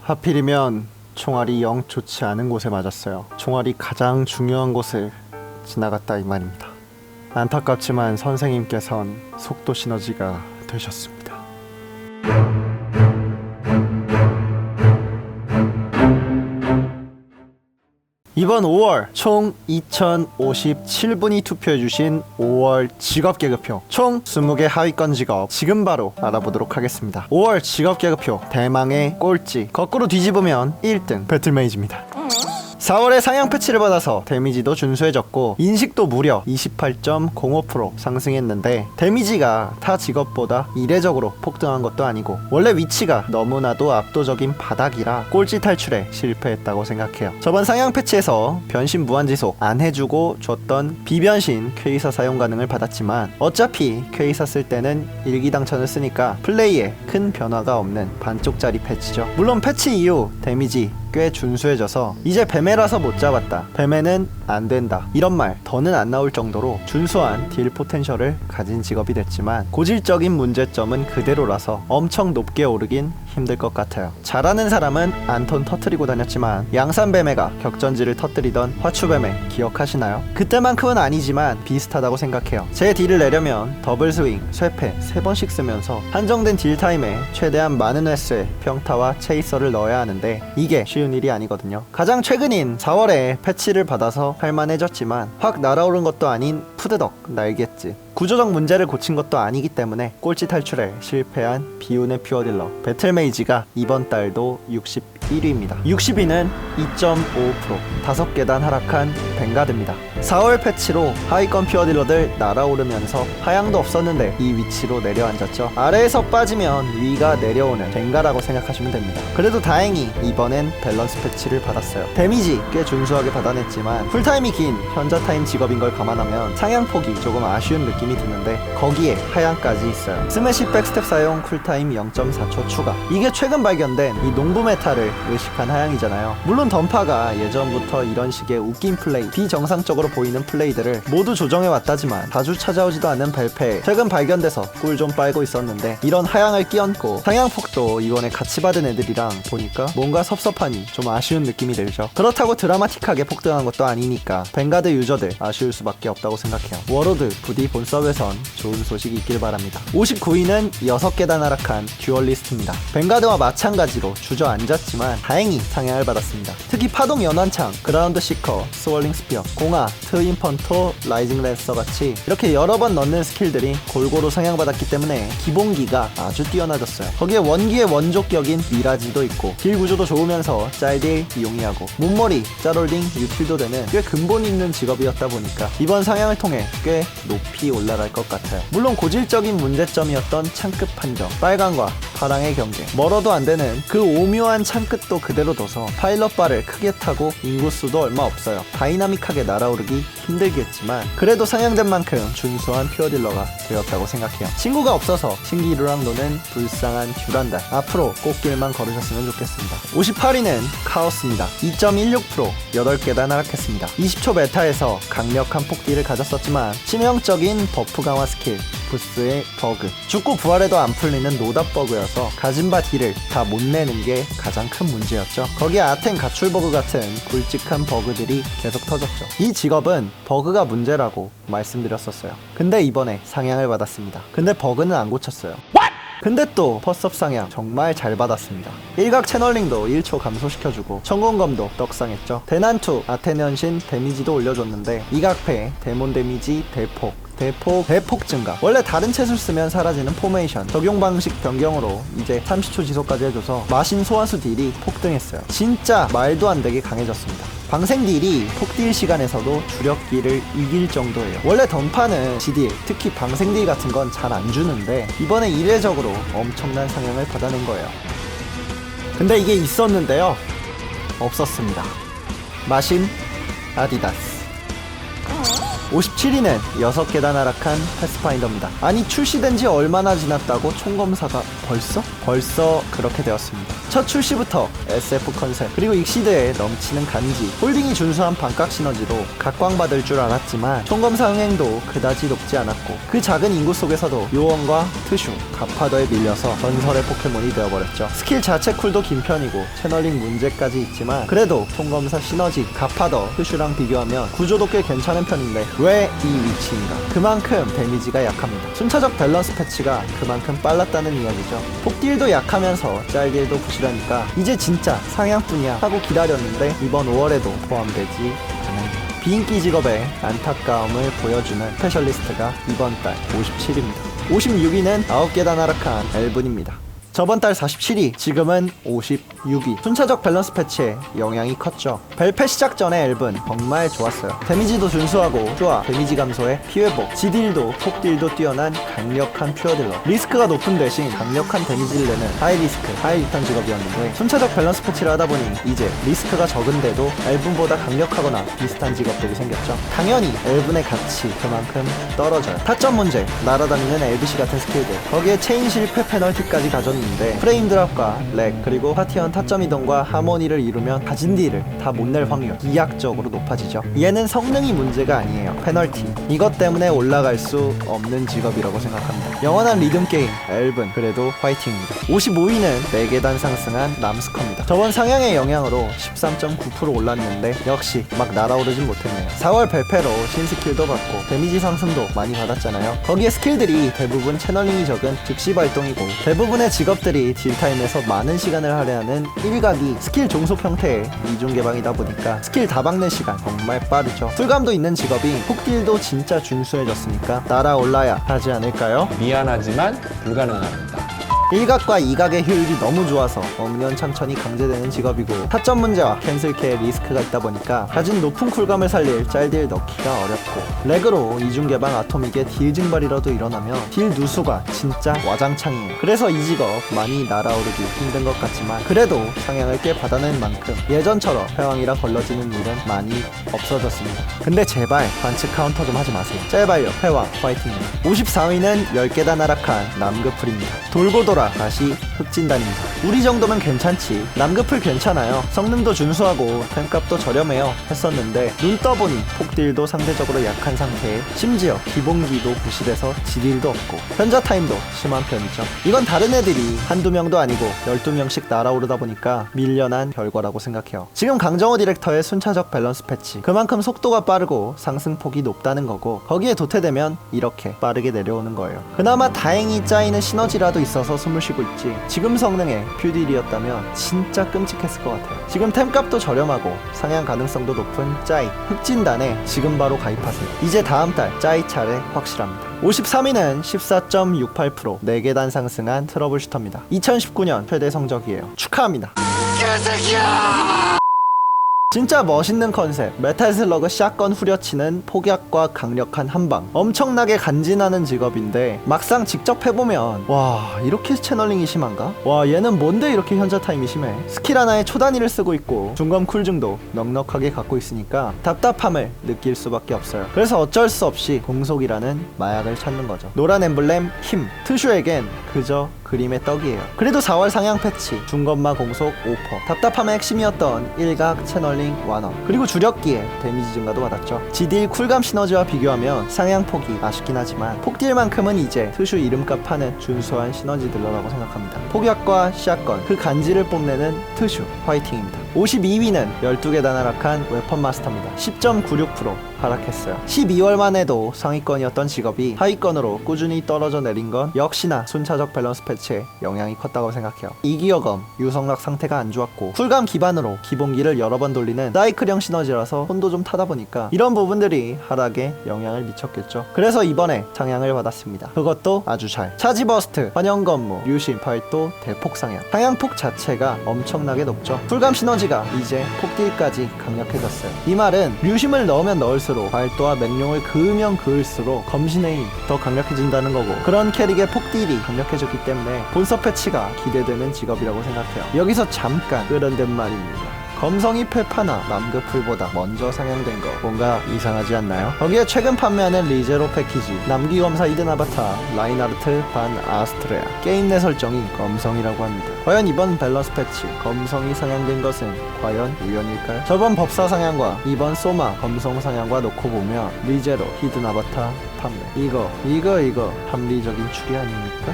하필이면 총알이 영 좋지 않은 곳에 맞았어요. 총알이 가장 중요한 곳을 지나갔다 이 말입니다. 안타깝지만 선생님께선 속도 시너지가 되셨습니다. 이번 5월 총 2057분이 투표해주신 5월 직업계급표 총 20개 하위권 직업 지금 바로 알아보도록 하겠습니다. 5월 직업계급표 대망의 꼴찌 거꾸로 뒤집으면 1등 배틀메이지입니다. 4월에 상향 패치를 받아서 데미지도 준수해졌고 인식도 무려 28.05% 상승했는데 데미지가 타 직업보다 이례적으로 폭등한 것도 아니고 원래 위치가 너무나도 압도적인 바닥이라 꼴찌 탈출에 실패했다고 생각해요. 저번 상향 패치에서 변신 무한지속 안 해주고 줬던 비변신 퀘이사 사용 가능을 받았지만 어차피 퀘이사 쓸 때는 일기당천을 쓰니까 플레이에 큰 변화가 없는 반쪽짜리 패치죠. 물론 패치 이후 데미지 꽤 준수해져서 이제 뱀에라서 못 잡았다, 뱀에는 안 된다 이런 말 더는 안 나올 정도로 준수한 딜 포텐셜을 가진 직업이 됐지만 고질적인 문제점은 그대로라서 엄청 높게 오르긴 힘들 것 같아요. 잘하는 사람은 안톤 터뜨리고 다녔지만 양산뱀에가 격전지를 터뜨리던 화추뱀에 기억하시나요? 그때만큼은 아니지만 비슷하다고 생각해요. 제 딜을 내려면 더블 스윙, 쇠패 3번씩 쓰면서 한정된 딜 타임에 최대한 많은 횟수의 평타와 체이서를 넣어야 하는데 이게 쉬운 일이 아니거든요. 가장 최근인 4월에 패치를 받아서 할만해졌지만 확 날아오른 것도 아닌 푸드덕 날갯짓 구조적 문제를 고친 것도 아니기 때문에 꼴찌 탈출에 실패한 비운의 퓨어딜러 배틀메이지가 이번 달도 61위입니다. 60위는 2.5% 5계단 하락한 뱅가드입니다. 4월 패치로 하위권 퓨어딜러들 날아오르면서 하향도 없었는데 이 위치로 내려앉았죠. 아래에서 빠지면 위가 내려오는 뱅가라고 생각하시면 됩니다. 그래도 다행히 이번엔 밸런스 패치를 받았어요. 데미지 꽤 준수하게 받아냈지만 쿨타임이 긴 현자타임 직업인 걸 감안하면 상향폭이 조금 아쉬운 느낌이 드는데 거기에 하향까지 있어요. 스매시 백스텝 사용 쿨타임 0.4초 추가. 이게 최근 발견된 이 농부 메타를 의식한 하향이잖아요. 물론 던파가 예전부터 이런 식의 웃긴 플레이, 비정상적으로 보이는 플레이들을 모두 조정해왔다지만 자주 찾아오지도 않는 벨페에 최근 발견돼서 꿀 좀 빨고 있었는데 이런 하향을 끼얹고 상향폭도 이번에 같이 받은 애들이랑 보니까 뭔가 섭섭하니 좀 아쉬운 느낌이 들죠. 그렇다고 드라마틱하게 폭등한 것도 아니니까 뱅가드 유저들 아쉬울 수밖에 없다고 생각해요. 워로드 부디 본 서브에선 좋은 소식이 있길 바랍니다. 59위는 6계단 하락한 듀얼리스트입니다. 뱅가드와 마찬가지로 주저앉았지만 다행히 상향을 받았습니다. 특히 파동 연환창, 그라운드 시커, 스월링 스피어, 공화, 트윈 펀토, 라이징 랜서 같이 이렇게 여러 번 넣는 스킬들이 골고루 상향받았기 때문에 기본기가 아주 뛰어나졌어요. 거기에 원기의 원족격인 미라지도 있고 딜 구조도 좋으면서 짤딜 용이하고 몸머리, 짤홀딩, 유틸도 되는 꽤 근본 있는 직업이었다 보니까 이번 상향을 통해 꽤 높이 올라갈 것 같아요. 물론 고질적인 문제점이었던 창끝 판정, 빨강과 파랑의 경계, 멀어도 안 되는 그 오묘한 창끝도 그대로 둬서 파일럿 바를 크게 타고 인구수도 얼마 없어요. 다이나믹하게 날아오르기 힘들겠지만 그래도 상향된 만큼 준수한 퓨어딜러가 되었다고 생각해요. 친구가 없어서 신기루랑 노는 불쌍한 듀란달, 앞으로 꽃길만 걸으셨으면 좋겠습니다. 58위는 카오스입니다. 2.16% 8계단 하락했습니다. 20초 메타에서 강력한 폭딜을 가졌었지만 치명적인 버프 강화 스킬 부스의 버그, 죽고 부활해도 안 풀리는 노답 버그여서 가진 바 딜을 다 못 내는 게 가장 큰 문제였죠. 거기에 아텐 가출 버그 같은 굵직한 버그들이 계속 터졌죠. 이 직업은 버그가 문제라고 말씀드렸었어요. 근데 이번에 상향을 받았습니다. 근데 버그는 안 고쳤어요. 근데 또 퍼스업 상향 정말 잘 받았습니다. 일각 채널링도 1초 감소시켜주고 천공검도 떡상했죠. 대난투 아테네 헌신 데미지도 올려줬는데 이각패 데몬 데미지 대폭 증가. 원래 다른 채술 쓰면 사라지는 포메이션 적용 방식 변경으로 이제 30초 지속까지 해줘서 마신 소환수 딜이 폭등했어요. 진짜 말도 안 되게 강해졌습니다. 방생 딜이 폭딜 시간에서도 주력기를 이길 정도예요. 원래 던파는 지딜, 특히 방생 딜 같은 건 잘 안 주는데 이번에 이례적으로 엄청난 상향을 받아낸 거예요. 근데 이게 있었는데요, 없었습니다. 마신 아디다스. 57위는 6계단 하락한 패스파인더입니다. 아니 출시된 지 얼마나 지났다고 총검사가 벌써 그렇게 되었습니다. 첫 출시부터 SF 컨셉 그리고 익시드에 넘치는 간지, 홀딩이 준수한 반각 시너지로 각광받을 줄 알았지만 총검사 흥행도 그다지 높지 않았고 그 작은 인구 속에서도 요원과 트슈, 가파더에 밀려서 전설의 포켓몬이 되어버렸죠. 스킬 자체 쿨도 긴 편이고 채널링 문제까지 있지만 그래도 총검사 시너지, 가파더, 트슈랑 비교하면 구조도 꽤 괜찮은 편인데 왜 이 위치인가? 그만큼 데미지가 약합니다. 순차적 밸런스 패치가 그만큼 빨랐다는 이야기죠. 폭딜도 약하면서 짤딜도 부실하니까 이제 진짜 상향뿐이야 하고 기다렸는데 이번 5월에도 포함되지 않습니다. 비인기 직업의 안타까움을 보여주는 스페셜리스트가 이번 달 57위입니다. 56위는 9계단 하락한 엘분입니다. 저번 달 47위, 지금은 56위. 순차적 밸런스 패치에 영향이 컸죠. 벨페 시작 전에 엘븐 정말 좋았어요. 데미지도 준수하고 좋아, 데미지 감소에 피회복, 지딜도 폭딜도 뛰어난 강력한 퓨어딜러. 리스크가 높은 대신 강력한 데미지를 내는 하이 리스크, 하이 리턴 직업이었는데 순차적 밸런스 패치를 하다 보니 이제 리스크가 적은데도 엘븐보다 강력하거나 비슷한 직업들이 생겼죠. 당연히 엘븐의 가치 그만큼 떨어져요. 타점 문제, 날아다니는 LBC 같은 스킬들, 거기에 체인 실패 페널티까지 가졌는데 프레임 드랍과 렉 그리고 파티원 타점 이동과 하모니를 이루면 가진 딜을 다 못 낼 확률 기하학적으로 높아지죠. 얘는 성능이 문제가 아니에요. 페널티. 이것 때문에 올라갈 수 없는 직업이라고 생각합니다. 영원한 리듬 게임 엘븐, 그래도 화이팅입니다. 55위는 4계단 상승한 람스커입니다. 저번 상향의 영향으로 13.9% 올랐는데 역시 막 날아오르진 못했네요. 4월 벨페로 신스킬도 받고 데미지 상승도 많이 받았잖아요. 거기에 스킬들이 대부분 채널링이 적은 즉시 발동이고 대부분의 직업들이 딜타임에서 많은 시간을 할애하는 일각이 스킬 종속 형태의 이중 개방이다 보니까 스킬 다 박는 시간 정말 빠르죠. 풀감도 있는 직업이 폭딜도 진짜 준수해졌으니까 날아올라야 하지 않을까요? 미안하지만 불가능합니다. 1각과 2각의 효율이 너무 좋아서 억년창천이 강제되는 직업이고 타점 문제와 캔슬캐의 리스크가 있다 보니까 가진 높은 쿨감을 살릴 짤딜 넣기가 어렵고 렉으로 이중개방 아토믹의 딜 증발이라도 일어나면 딜 누수가 진짜 와장창이에요. 그래서 이 직업 많이 날아오르기 힘든 것 같지만 그래도 상향을 꽤 받아낸 만큼 예전처럼 패왕이라 걸러지는 일은 많이 없어졌습니다. 근데 제발 반칙 카운터 좀 하지 마세요. 제발요. 패왕 화이팅입니다. 54위는 10계단 하락한 남그풀입니다. 돌고 돌아 다시 흑진단입니다. 우리 정도면 괜찮지, 남급풀 괜찮아요, 성능도 준수하고 템값도 저렴해요 했었는데 눈 떠보니 폭딜도 상대적으로 약한 상태에 심지어 기본기도 부실해서 지딜도 없고 현자 타임도 심한 편이죠. 이건 다른 애들이 한두 명도 아니고 12명씩 날아오르다 보니까 밀려난 결과라고 생각해요. 지금 강정호 디렉터의 순차적 밸런스 패치, 그만큼 속도가 빠르고 상승폭이 높다는 거고 거기에 도태되면 이렇게 빠르게 내려오는 거예요. 그나마 다행히 짜이는 시너지라도 있어서 숨을 쉬고 있지, 지금 성능의 퓨딜이었다면 진짜 끔찍했을 것 같아요. 지금 템값도 저렴하고 상향 가능성도 높은 짜이 흑진단에 지금 바로 가입하세요. 이제 다음 달 짜이 차례 확실합니다. 53위는 14.68% 4계단 상승한 트러블 슈터입니다. 2019년 최대 성적이에요. 축하합니다. 진짜 멋있는 컨셉, 메탈 슬러그 샷건 후려치는 폭약과 강력한 한방, 엄청나게 간지나는 직업인데 막상 직접 해보면 와, 이렇게 채널링이 심한가? 와, 얘는 뭔데 이렇게 현자 타임이 심해? 스킬 하나에 초단위를 쓰고 있고 중검 쿨증도 넉넉하게 갖고 있으니까 답답함을 느낄 수밖에 없어요. 그래서 어쩔 수 없이 공속이라는 마약을 찾는 거죠. 노란 엠블렘 힘, 트슈에겐 그저 그림의 떡이에요. 그래도 4월 상향 패치, 중검마 공속 5%, 답답함의 핵심이었던 일각 채널링 완화, 그리고 주력기에 데미지 증가도 받았죠. 지딜 쿨감 시너지와 비교하면 상향폭이 아쉽긴 하지만 폭딜만큼은 이제 트슈 이름값 하는 준수한 시너지들러라고 생각합니다. 폭약과 샷건, 그 간지를 뽐내는 트슈 화이팅입니다. 52위는 12계단 하락한 웨펀 마스터입니다. 10.96% 하락했어요. 12월만 해도 상위권이었던 직업이 하위권으로 꾸준히 떨어져 내린 건 역시나 순차적 밸런스 패치에 영향이 컸다고 생각해요. 이기어검, 유성락 상태가 안 좋았고 쿨감 기반으로 기본기를 여러 번 돌리는 사이클형 시너지라서 손도 좀 타다 보니까 이런 부분들이 하락에 영향을 미쳤겠죠. 그래서 이번에 상향을 받았습니다. 그것도 아주 잘. 차지버스트, 환영건무, 류신, 발도 대폭 상향. 상향폭 자체가 엄청나게 높죠. 쿨감 시너지가 이제 폭딜까지 강력해졌어요. 이 말은 류심을 넣으면 넣을수록 발도와 맹룡을 그으면 그을수록 검신의 힘 더 강력해진다는 거고, 그런 캐릭의 폭딜이 강력해졌기 때문에 본서 패치가 기대되는 직업이라고 생각해요. 여기서 잠깐 끄른된 말입니다. 검성이 페파나 남극풀보다 먼저 상향된 거 뭔가 이상하지 않나요? 거기에 최근 판매하는 리제로 패키지, 남기검사 이든 아바타, 라인하르트 반 아스트레아, 게임 내 설정이 검성이라고 합니다. 과연 이번 밸런스 패치 검성이 상향된 것은 과연 우연일까요? 저번 법사 상향과 이번 소마 검성 상향과 놓고 보면 리제로 히든 아바타 판매, 이거 합리적인 추리 아닙니까?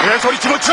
내 소리 집어쳐!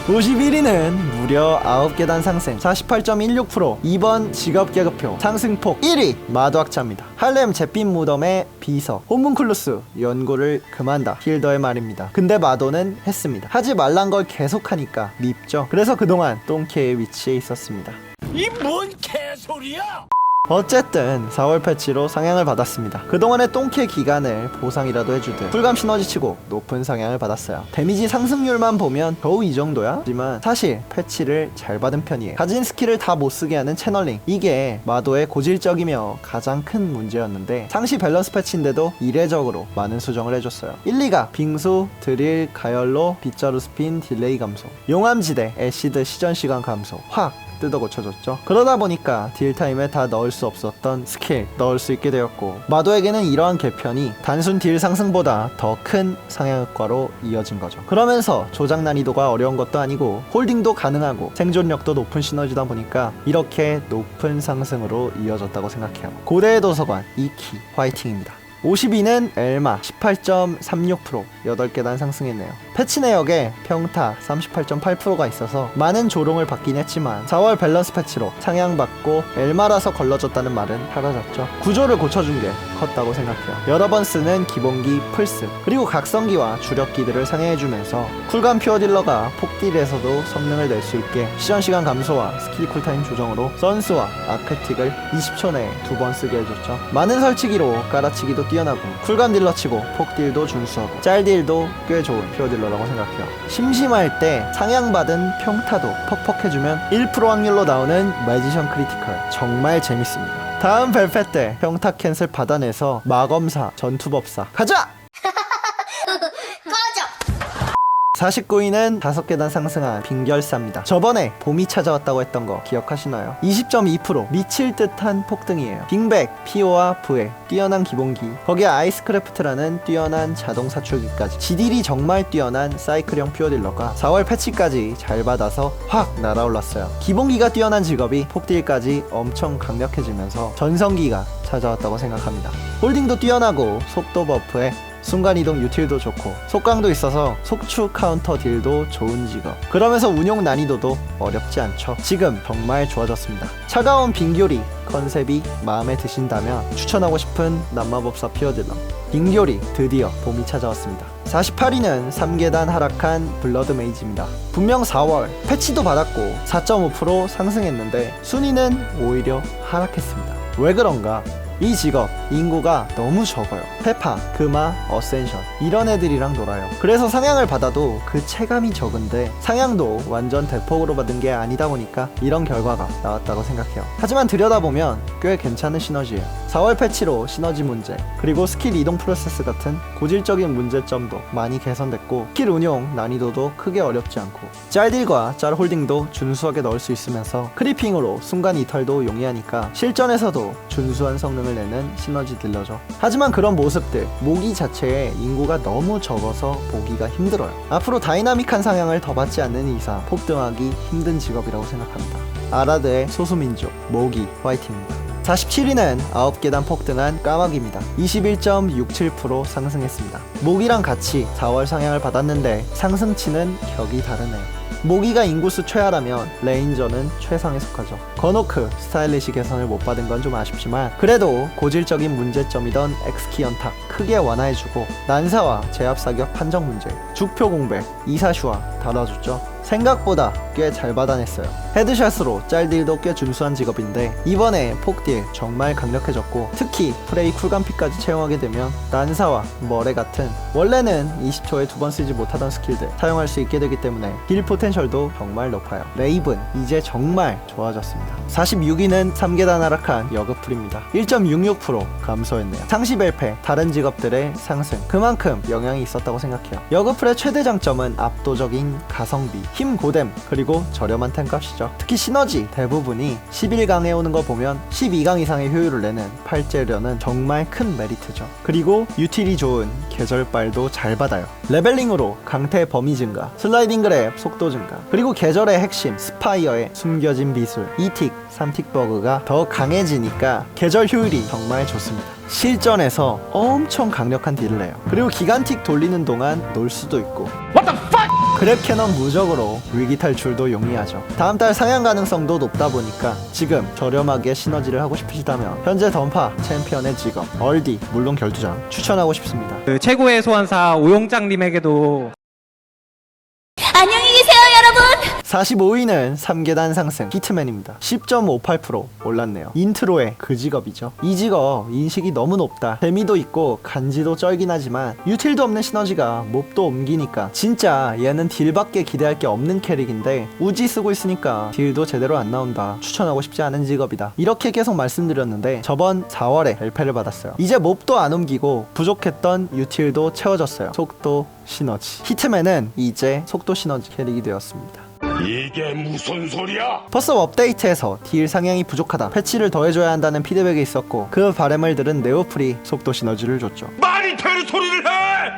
51위는 무려 9계단 상승 48.16%. 이번 직업계급표 상승폭 1위 마도학자입니다. 할렘 잿빛 무덤의 비서 호문클루스 연구를 그만다 힐더의 말입니다. 근데 마도는 했습니다. 하지 말란 걸 계속하니까 밉죠. 그래서 그동안 똥개의 위치에 있었습니다. 이 뭔 개소리야! 어쨌든 4월 패치로 상향을 받았습니다. 그동안의 똥캐 기간을 보상이라도 해주듯 쿨감 시너지치고 높은 상향을 받았어요. 데미지 상승률만 보면 겨우 이 정도야? 하지만 사실 패치를 잘 받은 편이에요. 가진 스킬을 다 못쓰게 하는 채널링, 이게 마도의 고질적이며 가장 큰 문제였는데 상시 밸런스 패치인데도 이례적으로 많은 수정을 해줬어요. 1, 2가 빙수, 드릴, 가열로, 빗자루 스핀, 딜레이 감소, 용암지대, 애시드 시전시간 감소, 확 뜯어 고쳐줬죠. 그러다 보니까 딜타임에 다 넣을 수 없었던 스킬 넣을 수 있게 되었고, 마도에게는 이러한 개편이 단순 딜 상승보다 더 큰 상향 효과로 이어진 거죠. 그러면서 조작 난이도가 어려운 것도 아니고 홀딩도 가능하고 생존력도 높은 시너지다 보니까 이렇게 높은 상승으로 이어졌다고 생각해요. 고대의 도서관 2키 화이팅입니다. 52는 엘마 18.36%, 8계단 상승했네요. 패치 내역에 평타 38.8%가 있어서 많은 조롱을 받긴 했지만 4월 밸런스 패치로 상향받고 엘마라서 걸러졌다는 말은 사라졌죠. 구조를 고쳐준 게 컸다고 생각해요. 여러 번 쓰는 기본기 플스, 그리고 각성기와 주력기들을 상향해주면서 쿨감 퓨어딜러가 폭딜에서도 성능을 낼 수 있게 시전시간 감소와 스킬 쿨타임 조정으로 선스와 아크틱을 20초 내에 2번 쓰게 해줬죠. 많은 설치기로 깔아치기도 뛰어나고 쿨감 딜러치고 폭딜도 준수하고 짤딜도 꽤 좋은 퓨어딜러라고 생각해요. 심심할 때 상향받은 평타도 퍽퍽해주면 1% 확률로 나오는 매지션 크리티컬, 정말 재밌습니다. 다음 벨페 때 평타 캔슬 받아내서 마검사 전투법사 가자! 49위는 5계단 상승한 빙결사입니다. 저번에 봄이 찾아왔다고 했던 거 기억하시나요? 20.2% 미칠 듯한 폭등이에요. 빙백, 피오와 부에 뛰어난 기본기, 거기에 아이스크래프트라는 뛰어난 자동 사출기까지 지딜이 정말 뛰어난 사이클형 퓨어딜러가 4월 패치까지 잘 받아서 확 날아올랐어요. 기본기가 뛰어난 직업이 폭딜까지 엄청 강력해지면서 전성기가 찾아왔다고 생각합니다. 홀딩도 뛰어나고 속도 버프에 순간이동 유틸도 좋고 속강도 있어서 속추 카운터 딜도 좋은 직업, 그러면서 운용 난이도도 어렵지 않죠. 지금 정말 좋아졌습니다. 차가운 빙교리 컨셉이 마음에 드신다면 추천하고 싶은 남마법사 퓨어딜러 빙교리, 드디어 봄이 찾아왔습니다. 48위는 3계단 하락한 블러드 메이지입니다. 분명 4월 패치도 받았고 4.5% 상승했는데 순위는 오히려 하락했습니다. 왜 그런가? 이 직업 인구가 너무 적어요. 페파, 금화, 어센션 이런 애들이랑 놀아요. 그래서 상향을 받아도 그 체감이 적은데 상향도 완전 대폭으로 받은 게 아니다 보니까 이런 결과가 나왔다고 생각해요. 하지만 들여다보면 꽤 괜찮은 시너지예요. 4월 패치로 시너지 문제, 그리고 스킬 이동 프로세스 같은 고질적인 문제점도 많이 개선됐고 스킬 운용 난이도도 크게 어렵지 않고 짤딜과 짤 홀딩도 준수하게 넣을 수 있으면서 크리핑으로 순간 이탈도 용이하니까 실전에서도 준수한 성능을 내는 시너지 딜러죠. 하지만 그런 모습들, 모기 자체에 인구가 너무 적어서 보기가 힘들어요. 앞으로 다이나믹한 상향을 더 받지 않는 이상 폭등하기 힘든 직업이라고 생각합니다. 아라드의 소수민족 모기 화이팅입니다. 47위는 9계단 폭등한 까마귀입니다. 21.67% 상승했습니다. 모기랑 같이 4월 상향을 받았는데 상승치는 격이 다르네요. 모기가 인구수 최하라면 레인저는 최상에 속하죠. 건호크 스타일리시 개선을 못 받은 건 좀 아쉽지만 그래도 고질적인 문제점이던 엑스키 연탁 크게 완화해주고 난사와 제압 사격 판정 문제, 죽표 공백, 이사슈와 다뤄줬죠. 생각보다 꽤 잘 받아냈어요. 헤드샷으로 짤딜도 꽤 준수한 직업인데 이번에 폭딜 정말 강력해졌고 특히 프레이 쿨감피까지 채용하게 되면 난사와 머레 같은 원래는 20초에 2번 쓰지 못하던 스킬들 사용할 수 있게 되기 때문에 딜 포텐셜도 정말 높아요. 레이븐 이제 정말 좋아졌습니다. 46위는 3계단 하락한 여그풀입니다. 1.66% 감소했네요. 상시 벨페 다른 직업들의 상승 그만큼 영향이 있었다고 생각해요. 여그풀의 최대 장점은 압도적인 가성비, 힘 고뎀, 그리고 그리고 저렴한 템값이죠. 특히 시너지 대부분이 11강에 오는 거 보면 12강 이상의 효율을 내는 팔재련은 정말 큰 메리트죠. 그리고 유틸이 좋은 계절빨도 잘 받아요. 레벨링으로 강태 범위 증가, 슬라이딩 그랩 속도 증가, 그리고 계절의 핵심 스파이어의 숨겨진 비술 2틱, 3틱 버그가 더 강해지니까 계절 효율이 정말 좋습니다. 실전에서 엄청 강력한 딜을 해요. 그리고 기간틱 돌리는 동안 놀 수도 있고 그랩 캐논 무적으로 위기 탈출도 용이하죠. 다음 달 상향 가능성도 높다 보니까 지금 저렴하게 시너지를 하고 싶으시다면 현재 던파 챔피언의 직업 얼디 물론 결투장 추천하고 싶습니다. 그 최고의 소환사 오용장님에게도 안녕히 계세요, 여러분. 45위는 3계단 상승 히트맨입니다. 10.58% 올랐네요. 인트로의 그 직업이죠. 이 직업 인식이 너무 높다. 재미도 있고 간지도 쩔긴 하지만 유틸도 없는 시너지가 몹도 옮기니까 진짜 얘는 딜밖에 기대할 게 없는 캐릭인데 우지 쓰고 있으니까 딜도 제대로 안 나온다. 추천하고 싶지 않은 직업이다. 이렇게 계속 말씀드렸는데 저번 4월에 LP를 받았어요. 이제 몹도 안 옮기고 부족했던 유틸도 채워졌어요. 속도 시너지. 히트맨은 이제 속도 시너지 캐릭이 되었습니다. 이게 무슨 소리야? 버스 업데이트에서 딜 상향이 부족하다, 패치를 더해줘야 한다는 피드백이 있었고 그 바람을 들은 네오플이 속도 시너지를 줬죠. 말이 되는 소리를 해!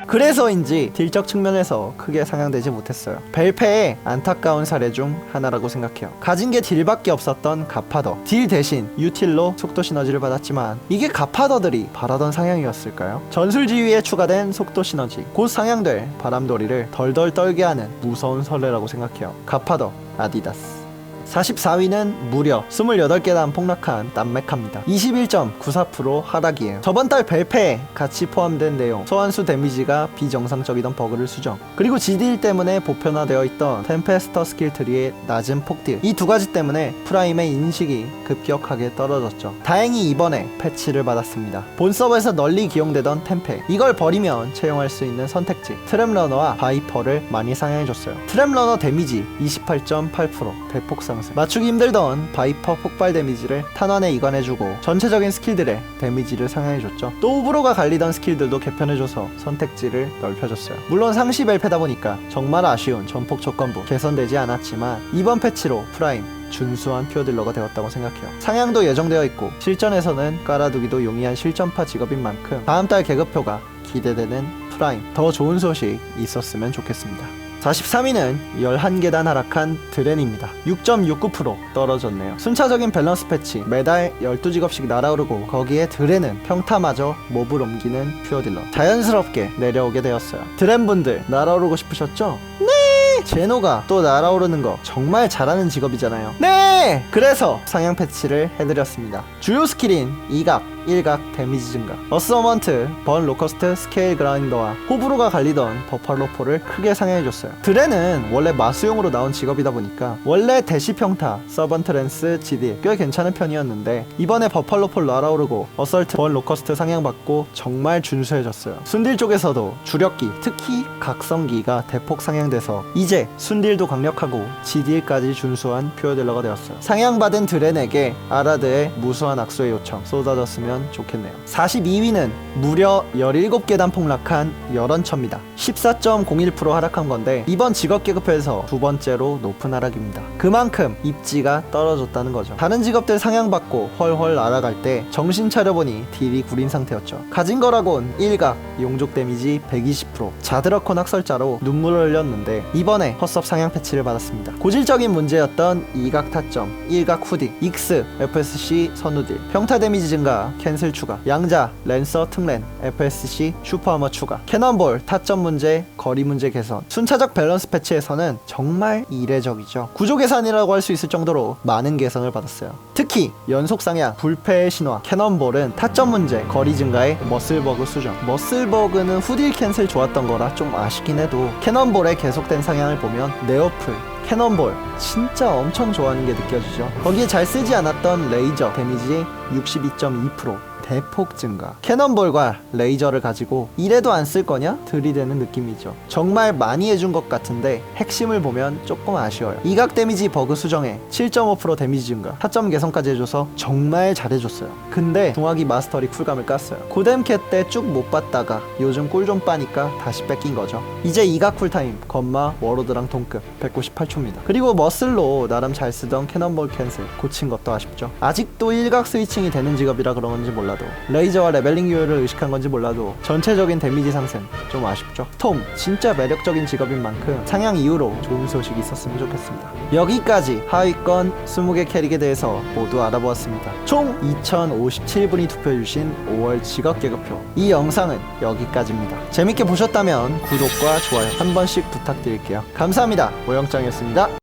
그래서인지 딜적 측면에서 크게 상향되지 못했어요. 벨페의 안타까운 사례 중 하나라고 생각해요. 가진 게 딜밖에 없었던 가파더, 딜 대신 유틸로 속도 시너지를 받았지만 이게 가파더들이 바라던 상향이었을까요? 전술 지휘에 추가된 속도 시너지, 곧 상향될 바람돌이를 덜덜 떨게 하는 무서운 설레라고 생각해요. 가파더 아디다스. 44위는 무려 28계단 폭락한 남메카입니다. 21.94% 하락이에요. 저번 달 벨페에 같이 포함된 내용, 소환수 데미지가 비정상적이던 버그를 수정, 그리고 GD일 때문에 보편화되어 있던 템페스터 스킬트리의 낮은 폭딜, 이 두 가지 때문에 프라임의 인식이 급격하게 떨어졌죠. 다행히 이번에 패치를 받았습니다. 본 서버에서 널리 기용되던 템페, 이걸 버리면 채용할 수 있는 선택지 트랩러너와 바이퍼를 많이 상향해줬어요. 트랩러너 데미지 28.8% 대폭 상승, 맞추기 힘들던 바이퍼 폭발 데미지를 탄환에 이관해주고 전체적인 스킬들의 데미지를 상향해줬죠. 또 호불호가 갈리던 스킬들도 개편해줘서 선택지를 넓혀줬어요. 물론 상시 벨페다 보니까 정말 아쉬운 전폭 조건부 개선되지 않았지만 이번 패치로 프라임 준수한 퓨어딜러가 되었다고 생각해요. 상향도 예정되어 있고 실전에서는 깔아두기도 용이한 실전파 직업인 만큼 다음 달 계급표가 기대되는 프라임, 더 좋은 소식 있었으면 좋겠습니다. 43위는 11계단 하락한 드렌입니다. 6.69% 떨어졌네요. 순차적인 밸런스 패치, 매달 12직업씩 날아오르고 거기에 드렌은 평타마저 몹을 옮기는 퓨어딜러, 자연스럽게 내려오게 되었어요. 드렌분들 날아오르고 싶으셨죠? 네! 제노가 또 날아오르는 거 정말 잘하는 직업이잖아요. 네! 그래서 상향 패치를 해드렸습니다. 주요 스킬인 2각, 1각 데미지 증가, 어서먼트, 번 로커스트 스케일 그라인더와 호불호가 갈리던 버팔로포를 크게 상향해줬어요. 드렌은 원래 마수용으로 나온 직업이다 보니까 원래 대시평타, 서번트랜스, GD 꽤 괜찮은 편이었는데 이번에 버팔로포를 날아오르고 어설트, 번 로커스트 상향받고 정말 준수해졌어요. 순딜 쪽에서도 주력기, 특히 각성기가 대폭 상향돼서 이제 순딜도 강력하고 GD까지 준수한 퓨어딜러가 되었어요. 상향받은 드렌에게 아라드의 무수한 악수의 요청 쏟아졌으면 좋겠네요. 42위는 무려 17계단 폭락한 열언처입니다. 14.01% 하락한 건데 이번 직업 계급에서 두 번째로 높은 하락입니다. 그만큼 입지가 떨어졌다는 거죠. 다른 직업들 상향받고 헐헐 날아갈 때 정신 차려보니 딜이 구린 상태였죠. 가진 거라곤 1각 용족 데미지 120%, 자드러콘 학설자로 눈물을 흘렸는데 이번에 헛섭 상향 패치를 받았습니다. 고질적인 문제였던 2각 타점, 1각 후디, 익스, FSC 선우딜, 평타 데미지 증가, 캔슬 추가, 양자, 랜서, 특렌, FSC, 슈퍼아머 추가, 캐넌볼, 타점 문제, 거리 문제 개선. 순차적 밸런스 패치에서는 정말 이례적이죠. 구조 개선이라고 할 수 있을 정도로 많은 개선을 받았어요. 특히 연속 상향, 불패의 신화, 캐넌볼은 타점 문제, 거리 증가에 머슬버그 수정. 머슬버그는 후딜 캔슬 좋았던 거라 좀 아쉽긴 해도 캐넌볼의 계속된 상향을 보면 네오플, 캐넌볼 진짜 엄청 좋아하는 게 느껴지죠. 거기에 잘 쓰지 않았던 레이저 데미지 62.2%, 대폭 증가. 캐논볼과 레이저를 가지고 이래도 안 쓸 거냐? 들이대는 느낌이죠. 정말 많이 해준 것 같은데 핵심을 보면 조금 아쉬워요. 이각 데미지 버그 수정에 7.5% 데미지 증가, 타점 개선까지 해줘서 정말 잘해줬어요. 근데 동화기 마스터리 쿨감을 깠어요. 고뎀캐 때 쭉 못 봤다가 요즘 꿀 좀 빠니까 다시 뺏긴 거죠. 이제 이각 쿨타임 건마 워로드랑 동급 198초입니다. 그리고 머슬로 나름 잘 쓰던 캐논볼 캔슬 고친 것도 아쉽죠. 아직도 일각 스위칭이 되는 직업이라 그런 건지 몰라도, 레이저와 레벨링 효율을 의식한 건지 몰라도 전체적인 데미지 상승 좀 아쉽죠. 톰 진짜 매력적인 직업인 만큼 상향 이후로 좋은 소식이 있었으면 좋겠습니다. 여기까지 하위권 20개 캐릭에 대해서 모두 알아보았습니다. 총 2057분이 투표해주신 5월 직업 계급표, 이 영상은 여기까지입니다. 재밌게 보셨다면 구독과 좋아요 한 번씩 부탁드릴게요. 감사합니다. 오영짱이었습니다.